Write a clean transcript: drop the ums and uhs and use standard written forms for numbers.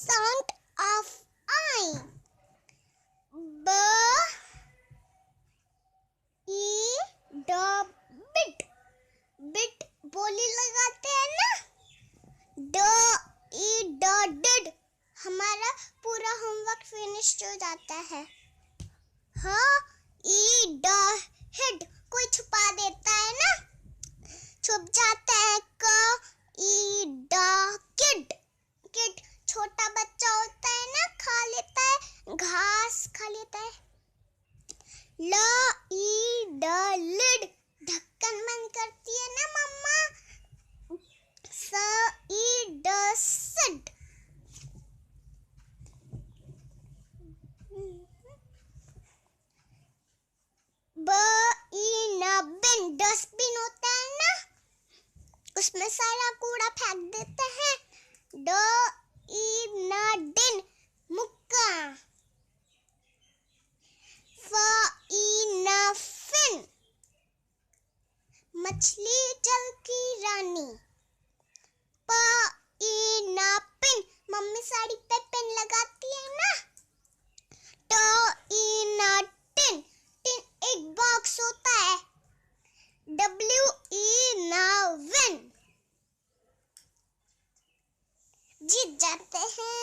sound of I. B E D bit. Bit बोली लगाते हैं ना. D E D did. हमारा पूरा होमवर्क फिनिश हो जाता है. ह E D hid. कोई छुपा देता है ना, छुप जाता है. क E D kid. किड छोटा बच्चा होता है ना, खा लेता है, घास खा लेता है. ल ई ड लिड. ढक्कन बंद करती है ना मम्मा. स ई ड सिड. ब ई न बिन. डस्टबिन होता है ना, उसमें सारा कूड़ा फेंक देते हैं. ड ई न दिन. मुक्का. फ ई न फिन. मछली जल की रानी. प ई न पिन. मम्मी साड़ी पे पिन लगाती है ना. ट ई न टिन. टिन एक बॉक्स होता है. W ई न विन. जीत जाते हैं.